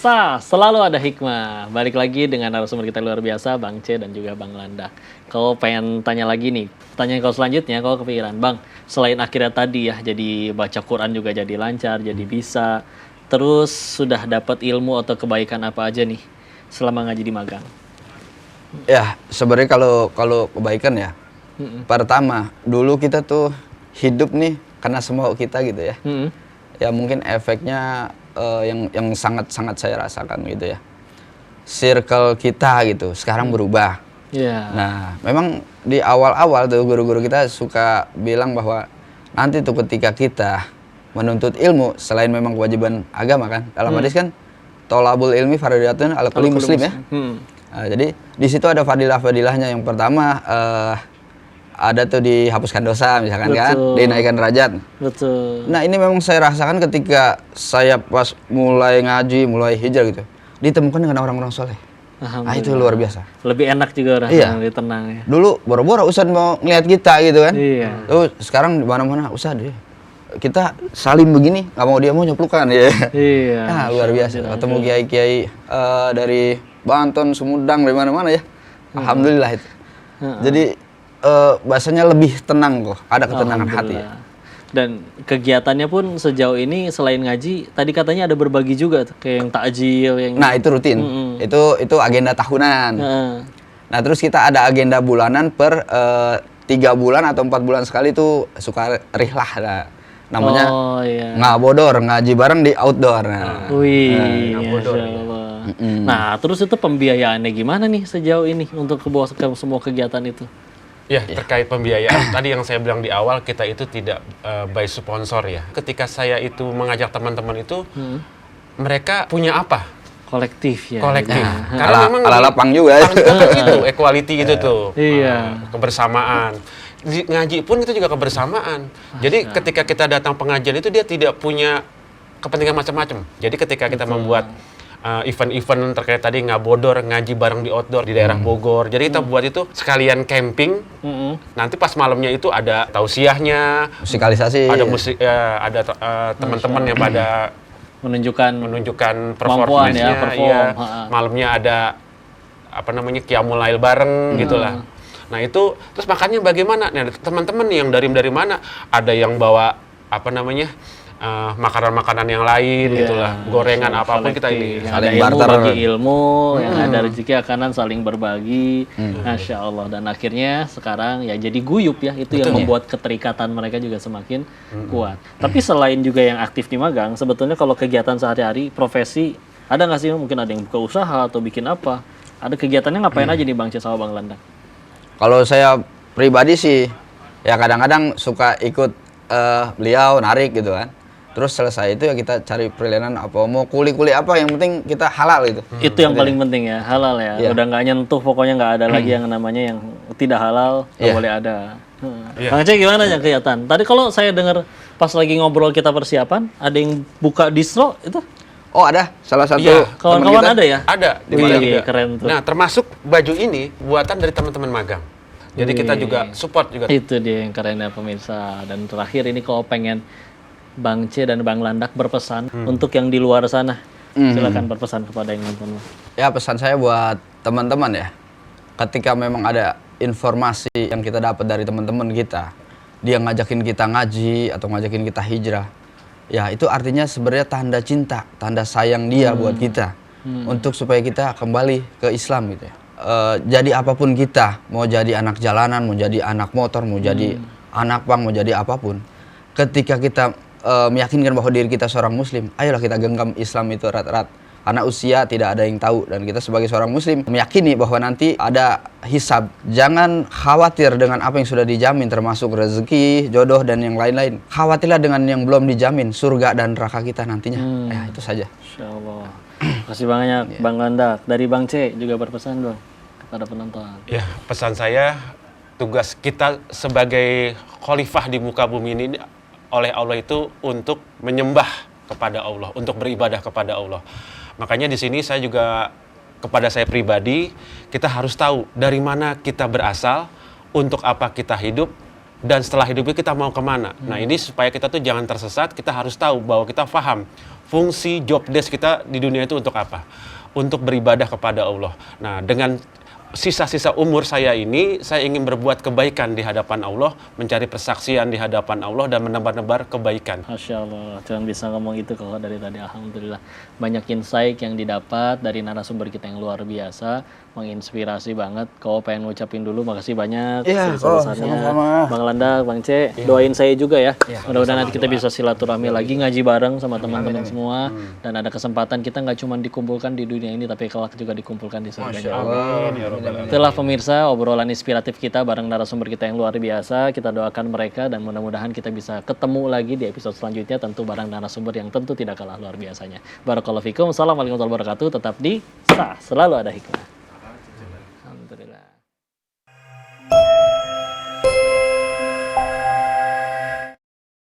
Pemirsa, selalu ada hikmah. Balik lagi dengan narasumber kita luar biasa, Bang C dan juga Bang Landak. Kau pengen tanya lagi nih, pertanyaan kau selanjutnya, kau kepikiran, Bang, selain akhirnya tadi ya, jadi baca Quran juga jadi lancar, jadi bisa. Terus sudah dapat ilmu atau kebaikan apa aja nih selama ngaji di magang? Ya, sebenarnya kalau kebaikan ya, pertama, dulu kita tuh hidup nih karena semau kita gitu ya. Ya mungkin efeknya yang sangat saya rasakan gitu ya. Circle kita gitu sekarang berubah. Yeah. Nah, memang di awal-awal tuh guru-guru kita suka bilang bahwa nanti tuh ketika kita menuntut ilmu, selain memang kewajiban agama kan, dalam hadis kan tolabul ilmi fardiyatun ala kulli muslim ya. Nah, jadi di situ ada fadilah-fadilahnya. Yang pertama ada tuh dihapuskan dosa misalkan. Betul. Kan, dinaikkan derajat. Betul. Nah, ini memang saya rasakan ketika saya pas mulai ngaji, mulai hijrah gitu, ditemukan dengan orang-orang soleh. Nah, itu luar biasa. Lebih enak juga orang, lebih tenang ya. Dulu boro-boro Ustadz mau ngeliat kita gitu kan. Iya. Tuh sekarang di mana-mana Ustadz ya. Kita salim begini, nggak mau dia mau nyeplukan ya. Iya. Nah, luar biasa. Ketemu kiai-kiai dari Banten, Sumedang, dari mana-mana ya. Alhamdulillah itu. Jadi bahasanya lebih tenang kok, ada ketenangan hati ya. Dan kegiatannya pun sejauh ini selain ngaji, tadi katanya ada berbagi juga tuh, kayak yang takjil, yang Nah, itu rutin. Itu agenda tahunan. Nah, terus kita ada agenda bulanan per 3 bulan atau 4 bulan sekali tuh suka rihlah lah. Namanya ngabodor, ngaji bareng di outdoor. Nah, ngabodor. Nah, terus itu pembiayaannya gimana nih sejauh ini untuk ke semua kegiatan itu? Ya, terkait pembiayaan, tadi yang saya bilang di awal, kita itu tidak by sponsor ya. Ketika saya itu mengajak teman-teman itu, mereka punya apa? Kolektif ya. Kolektif. Nah, karena memang lapang juga. Itu equality itu tuh. Iya. Kebersamaan. Ngaji pun itu juga kebersamaan. Jadi ketika kita datang pengajian itu dia tidak punya kepentingan macam-macam. Jadi ketika kita membuat event-event terkait tadi ngabodor, ngaji bareng di outdoor di daerah Bogor. Jadi kita buat itu sekalian camping. Nanti pas malamnya itu ada tausiahnya, musikalisasi. Ada musik, ada teman-teman yang pada menunjukkan performance-nya. Ya, malamnya ada qiyamul lail bareng gitulah. Nah, itu terus makannya bagaimana? Nah, teman-teman yang dari mana? Ada yang bawa makanan-makanan yang lain gitulah, gorengan apapun kita ini saling barter, bagi ilmu, yang ada rezeki akanan saling berbagi. Masya Allah. Dan akhirnya sekarang ya jadi guyup ya, itu yang membuat keterikatan mereka juga semakin kuat. Tapi selain juga yang aktif di magang, sebetulnya kalau kegiatan sehari-hari, profesi, ada nggak sih mungkin ada yang buka usaha atau bikin apa? Ada kegiatannya ngapain aja nih Bang C sama Bang Landak? Kalau saya pribadi sih, ya kadang-kadang suka ikut beliau narik gitu kan. Terus selesai itu ya kita cari freelance apa, mau kuli-kuli apa, yang penting kita halal gitu. Itu yang paling penting ya, halal ya. Udah nggak nyentuh, pokoknya nggak ada lagi yang namanya yang tidak halal, nggak boleh ada. Bang C gimana ya kelihatan? Tadi kalau saya dengar pas lagi ngobrol kita persiapan, ada yang buka distro itu? Oh ada, salah satu kawan-kawan ada ya? Ada. Keren tuh. Nah, termasuk baju ini buatan dari teman-teman magang. Jadi kita juga support juga. Itu dia yang kerennya pemirsa. Dan terakhir ini kalau pengen Bang C dan Bang Landak berpesan untuk yang di luar sana, silakan berpesan kepada yang nonton. Ya, pesan saya buat teman-teman ya, ketika memang ada informasi yang kita dapat dari teman-teman kita, dia ngajakin kita ngaji atau ngajakin kita hijrah, ya itu artinya sebenarnya tanda cinta, tanda sayang dia buat kita, untuk supaya kita kembali ke Islam gitu ya. Jadi apapun kita, mau jadi anak jalanan, mau jadi anak motor, mau jadi anak pang, mau jadi apapun, ketika kita meyakinkan bahwa diri kita seorang muslim, ayolah kita genggam Islam itu erat-erat. Karena usia tidak ada yang tahu, dan kita sebagai seorang muslim meyakini bahwa nanti ada hisab. Jangan khawatir dengan apa yang sudah dijamin, termasuk rezeki, jodoh, dan yang lain-lain. Khawatirlah dengan yang belum dijamin, surga dan neraka kita nantinya. Ya, itu saja. Insya Allah. Kasih banyak Bang Landak. Dari Bang C juga berpesan dong kepada penonton. Ya, pesan saya, tugas kita sebagai khalifah di muka bumi ini oleh Allah itu untuk menyembah kepada Allah, untuk beribadah kepada Allah. Makanya di sini saya juga, kepada saya pribadi, kita harus tahu dari mana kita berasal, untuk apa kita hidup, dan setelah hidup itu kita mau kemana. Nah, ini supaya kita tuh jangan tersesat, kita harus tahu bahwa kita paham fungsi job desk kita di dunia itu untuk apa? Untuk beribadah kepada Allah. Nah, dengan sisa-sisa umur saya ini, saya ingin berbuat kebaikan di hadapan Allah, mencari persaksian di hadapan Allah, dan menebar-nebar kebaikan. Masya Allah, jangan bisa ngomong itu kalau dari tadi. Alhamdulillah, banyak insight yang didapat dari narasumber kita yang luar biasa, menginspirasi banget. Kau pengen ngucapin dulu, makasih banyak. Iya, sama-sama. Bang Landa, Bang C, doain saya juga ya. Mudah-mudahan nanti kita bisa silaturahmi lagi, ngaji bareng sama teman-teman semua, dan ada kesempatan kita nggak cuma dikumpulkan di dunia ini, tapi kelak juga dikumpulkan di surga. Itulah pemirsa obrolan inspiratif kita bareng narasumber kita yang luar biasa. Kita doakan mereka dan mudah-mudahan kita bisa ketemu lagi di episode selanjutnya, tentu bareng narasumber yang tentu tidak kalah luar biasanya. Barakallahu fikum. Assalamualaikum warahmatullahi wabarakatuh. Tetap di Sah Selalu Ada Hikmah.